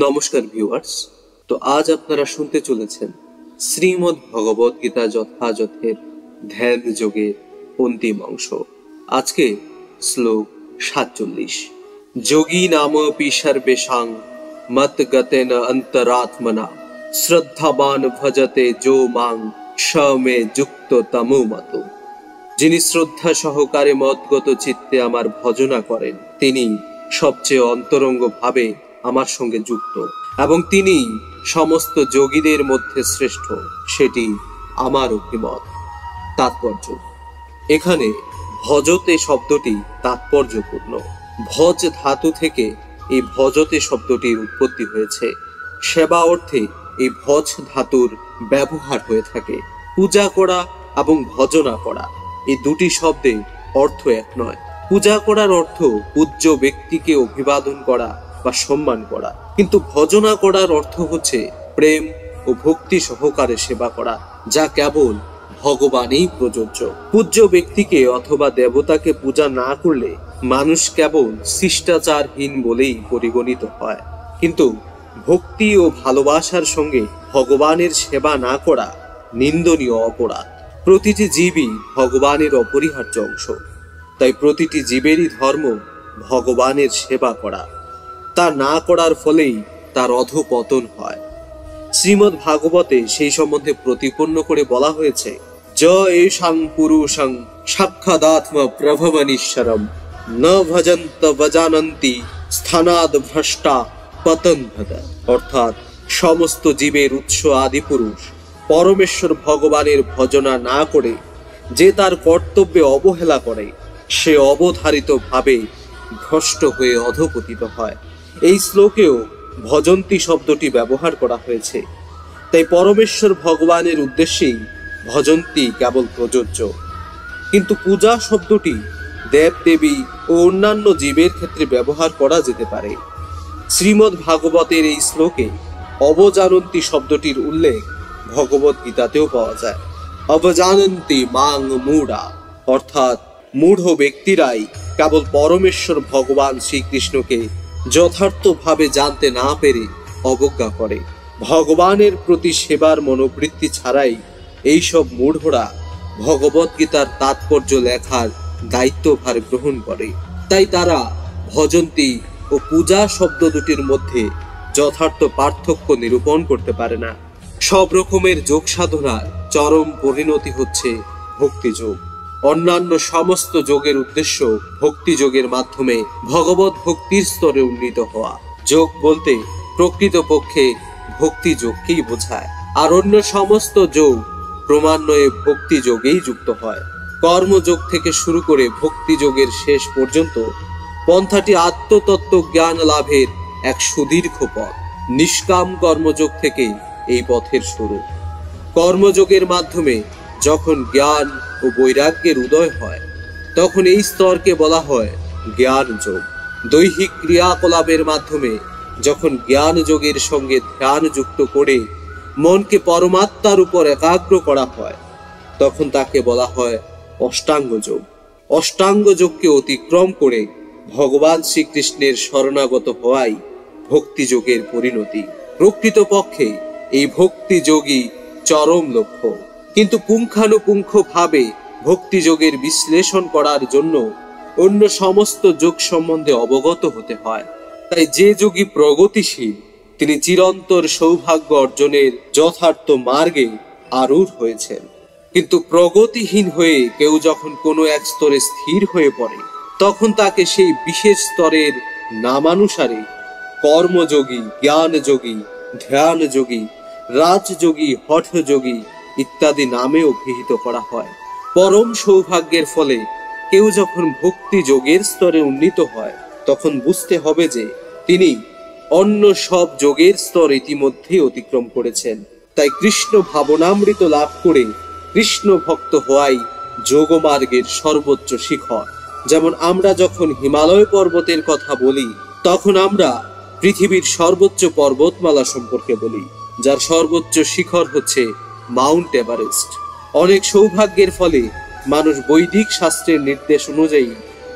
নমস্কার ভিউয়ার্স। তো আজ আপনারা শুনতে চলেছেন শ্রীমদ্ ভগবত গীতা যথাযথের ধ্যান যোগের অন্তিম অংশ। আজকে শ্লোক 47। যোগী নামপি সর্বেষাং মত গতেন অন্তরাত্মনা শ্রদ্ধাবান ভজতে যো মাং স মে যুক্ত তমো মত। যিনি শ্রদ্ধা সহকারে মতগত চিত্তে আমার ভজনা করেন, তিনি সবচেয়ে অন্তরঙ্গ ভাবে আমার সঙ্গে যুক্ত এবং তিনি সমস্ত যোগীদের মধ্যে শ্রেষ্ঠ, সেটি আমার অভিমত। তাৎপর্য: এখানে ভজতে শব্দটি তাৎপর্যপূর্ণ। ভজ ধাতু থেকে এই ভজতে শব্দটির উৎপত্তি হয়েছে। সেবা অর্থে এই ভজ ধাতুর ব্যবহার হয়ে থাকে। পূজা করা এবং ভজনা করা এই দুটি শব্দে অর্থ এক নয়। পূজা করার অর্থ পূজ্য ব্যক্তিকে অভিবাদন করা বা সম্মান করা, কিন্তু ভজনা করার অর্থ হচ্ছে প্রেম ও ভক্তি সহকারে সেবা করা, যা কেবল ভগবানই প্রযোজ্য। পূজ্য ব্যক্তিকে অথবা দেবতাকে পূজা না করলে মানুষ কেবল শিষ্টাচারহীন বলেই পরিগণিত হয়, কিন্তু ভক্তি ও ভালোবাসার সঙ্গে ভগবানের সেবা না করা নিন্দনীয় অপরাধ। প্রতিটি জীবই ভগবানের অপরিহার্য অংশ, তাই প্রতিটি জীবেরই ধর্ম ভগবানের সেবা করা। তা না করার ফলেই তার অধঃপতন হয়। শ্রীমদ্ ভাগবতে সেই সম্বন্ধে প্রতিপন্ন করে বলা হয়েছে, য এষাং পুরুষং সাক্ষাদাত্ম প্রভবনীশ্বরম ন ভজন্ত ভজানন্তি স্থানাদ ভ্রষ্টা পতনভদ। অর্থাৎ সমস্ত জীবের উৎস আদি পুরুষ পরমেশ্বর ভগবানের ভজনা না করে যে তার কর্তব্যে অবহেলা করে, সে অবধারিত ভাবে ভ্রষ্ট হয়ে অধঃপতিত হয়। এই শ্লোকেও ভজন্তি শব্দটি ব্যবহার করা হয়েছে। তাই পরমেশ্বর ভগবানের উদ্দেশ্যেই ভজন্তি কেবল প্রযোজ্য, কিন্তু পূজা শব্দটি দেব দেবী ও অন্যান্য জীবের ক্ষেত্রে ব্যবহার করা যেতে পারে। শ্রীমদ্ ভাগবতের এই শ্লোকে অবজানন্তি শব্দটির উল্লেখ ভগবত গীতাতেও পাওয়া যায়। অবজানন্তি মাং মূঢ়া, অর্থাৎ মূঢ় ব্যক্তিরাই কেবল পরমেশ্বর ভগবান শ্রীকৃষ্ণকে যথার্থভাবে জানতে না পেরে অবজ্ঞা করে। ভগবানের প্রতি সেবার মনোবৃত্তি ছাড়াই এইসব মূঢ়রা ভগবত গীতার তাৎপর্য লেখার দায়িত্বভার গ্রহণ করে। তাই তারা ভজন্তি ও পূজা শব্দ দুটির মধ্যে যথার্থ পার্থক্য নিরূপণ করতে পারে না। সব রকমের যোগ সাধনার চরম পরিণতি হচ্ছে ভক্তিযোগ। অন্যান্য সমস্ত যোগের উদ্দেশ্য ভক্তি যোগের মাধ্যমে ভগবত ভক্তির স্তরে উন্নীত হওয়া। যোগ বলতে প্রকৃতপক্ষে ভক্তি যোগকেই বোঝায়, আর অন্য সমস্ত যোগ ক্রমান্বয়ে ভক্তি যোগেই যুক্ত হয়। কর্মযোগ থেকে শুরু করে ভক্তি যোগের শেষ পর্যন্ত পন্থাটি আত্মতত্ত্ব জ্ঞান লাভের এক সুদীর্ঘ পথ। নিষ্কাম কর্মযোগ থেকে এই পথের শুরু। কর্মযোগের মাধ্যমে যখন জ্ঞান ও বৈরাগ্যের উদয় হয়, তখন এই স্তরকে বলা হয় জ্ঞান যোগ। দৈহিক ক্রিয়াকলাপের মাধ্যমে যখন জ্ঞান যোগের সঙ্গে ধ্যান যুক্ত করে মনকে পরমাত্মার উপর একাগ্র করা হয়, তখন তাকে বলা হয় অষ্টাঙ্গ যোগ। অষ্টাঙ্গ যোগকে অতিক্রম করে ভগবান শ্রীকৃষ্ণের শরণাগত হওয়াই ভক্তি যোগের পরিণতি। প্রকৃতপক্ষে এই ভক্তি যোগই চরম লক্ষ্য, কিন্তু পুঙ্খানুপুঙ্খ ভাবে ভক্তি যোগের বিশ্লেষণ করার জন্য অন্য সমস্ত যোগ সম্বন্ধে অবগত হতে হয়। তাই যে যোগী প্রগতিশীল, তিনি চিরন্তর সৌভাগ্য অর্জনের যথার্থ মার্গে আরূঢ় হয়েছেন। কিন্তু প্রগতিহীন হয়ে কেউ যখন কোনো এক স্তরে স্থির হয়ে পড়ে, তখন তাকে সেই বিশেষ স্তরের নামানুসারে কর্মযোগী, জ্ঞানযোগী, ধ্যানযোগী, রাজযোগী, হঠযোগী ইত্যাদি নামে অভিহিত করা হয়। পরম সৌভাগ্যের ফলে কেউ যখন ভক্তি যোগের স্তরে উন্নীত হয়, তখন বুঝতে হবে যে তিনি অন্য সব যোগের স্তর ইতিমধ্যে অতিক্রম করেছেন। তাই কৃষ্ণ ভাবনামৃত লাভ করে কৃষ্ণ ভক্ত হওয়াই যোগমার্গের সর্বোচ্চ শিখর। যেমন আমরা যখন হিমালয় পর্বতের কথা বলি, তখন আমরা পৃথিবীর সর্বোচ্চ পর্বতমালা সম্পর্কে বলি, যার সর্বোচ্চ শিখর হচ্ছে মাউন্ট এভারেস্ট। অনেক সৌভাগ্যের ফলে মানুষ বৈদিক শাস্ত্রের নির্দেশ অনুযায়ী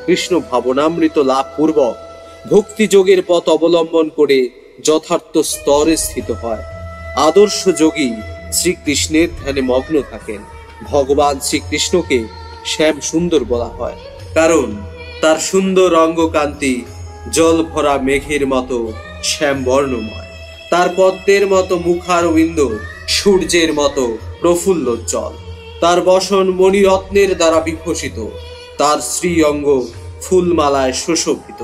কৃষ্ণ ভাবনামৃত লাভ পূর্বক ভক্তি যোগের পথ অবলম্বন করে যথার্থ স্তরে স্থিত হয়। আদর্শ যোগী শ্রীকৃষ্ণের ধ্যানে মগ্ন থাকেন। ভগবান শ্রীকৃষ্ণকে শ্যাম সুন্দর বলা হয়, কারণ তার সুন্দর অঙ্গকান্তি জল ভরা মেঘের মতো শ্যাম বর্ণময়। তার পদ্মের মতো মুখারবিন্দ সূর্যের মতো প্রফুল্লোজ্জ্বল। তার বসন মণিরত্নের দ্বারা বিভূষিত। তার শ্রী অঙ্গ ফুলমালায় সুশোভিত।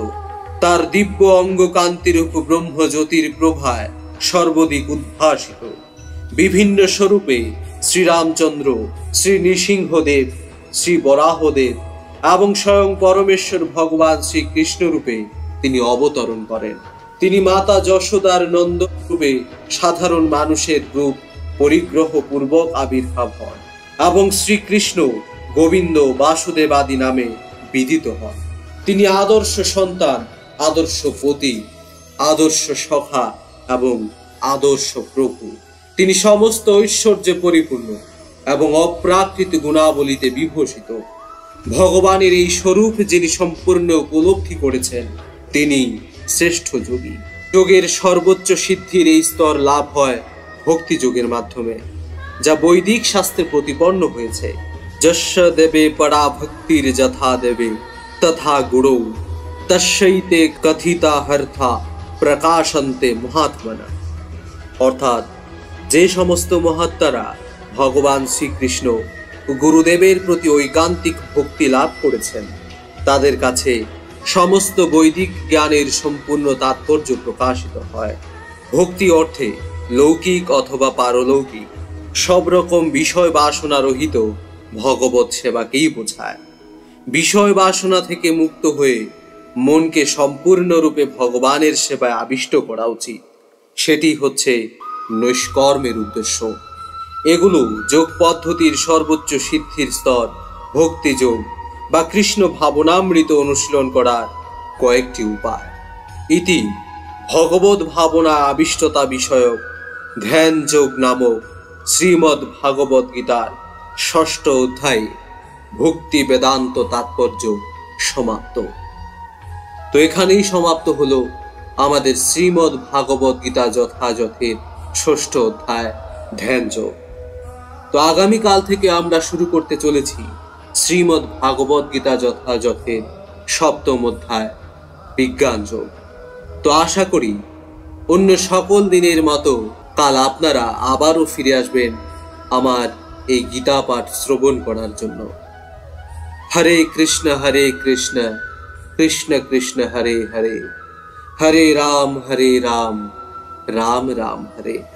তার দিব্য অঙ্গকান্তিরূপ ব্রহ্মজ্যোতির প্রভায় সর্বদিক উদ্ভাসিত। বিভিন্ন স্বরূপে শ্রীরামচন্দ্র, শ্রী নৃসিংহদেব, শ্রী বরাহদেব এবং স্বয়ং পরমেশ্বর ভগবান শ্রীকৃষ্ণ রূপে তিনি অবতরণ করেন। তিনি মাতা যশোদার নন্দ রূপে সাধারণ মানুষের রূপ পরিগ্রহ পূর্বক আবির্ভাব হন এবং শ্রীকৃষ্ণ গোবিন্দ বাসুদেব আদি নামে বিদিত হন। তিনি আদর্শ সন্তান, আদর্শ পতি, আদর্শ সখা এবং আদর্শ প্রভু। তিনি সমস্ত ঐশ্বর্যে পরিপূর্ণ এবং অপ্রাকৃত গুণাবলীতে বিভূষিত। ভগবানের এই স্বরূপ যিনি সম্পূর্ণ উপলব্ধি করেছেন, তিনি শ্রেষ্ঠ যোগী। যোগের সর্বোচ্চ সিদ্ধির এই স্তর লাভ হয় ভক্তি যোগের মাধ্যমে, যা বৈদিক শাস্ত্রে প্রতিপন্ন হয়েছে। যস্য দেবে পরা ভক্তির যথা দেবে তথা গুরু তস্যৈতে কথিতা হর্থা প্রকাশন্তে মহাত্মনা। অর্থাৎ যে সমস্ত মহাত্মারা ভগবান শ্রীকৃষ্ণ ও গুরুদেবের প্রতি ঐকান্তিক ভক্তি লাভ করেছেন, তাদের কাছে সমস্ত বৈদিক জ্ঞানের সম্পূর্ণ তাৎপর্য প্রকাশিত হয়। ভক্তি অর্থে লৌকিক অথবা পারলৌকিক সব রকম বিষয় বাসনা রহিত ভগবত সেবাকেই বোঝায়। বিষয় বাসনা থেকে মুক্ত হয়ে মনকে সম্পূর্ণরূপে ভগবানের সেবায় আবিষ্ট করা উচিত। সেটি হচ্ছে নৈষ্কর্মের উদ্দেশ্য। এগুলো যোগ পদ্ধতির সর্বোচ্চ সিদ্ধির স্তর। ভক্তিযোগ বা কৃষ্ণ ভাবনামৃত অনুশীলন করার কয়েকটি উপায়। ইতি ভগবত ভাবনা আবিষ্টতা বিষয়ক ধ্যান যোগ নামক শ্রীমদ্ ভাগবত গীতার ৬ষ্ঠ অধ্যায়ে ভক্তি বেদান্ত তাৎপর্য সমাপ্ত। তো এখানেই সমাপ্ত হলো আমাদের শ্রীমদ্ ভাগবত গীতা যথাযথের ৬ষ্ঠ অধ্যায় ধ্যান যোগ। তো আগামীকাল থেকে আমরা শুরু করতে চলেছি শ্রীমদ্ ভাগবত গীতা যথাযথের ৭ম অধ্যায় বিজ্ঞান যোগ। তো আশা করি অন্য সকল দিনের মতো কাল আপনারা আবারও ফিরে আসবেন আমার এই গীতা পাঠ শ্রবণ করার জন্য। হরে কৃষ্ণ কৃষ্ণ কৃষ্ণ হরে হরে, হরে রাম রাম রাম হরে হরে।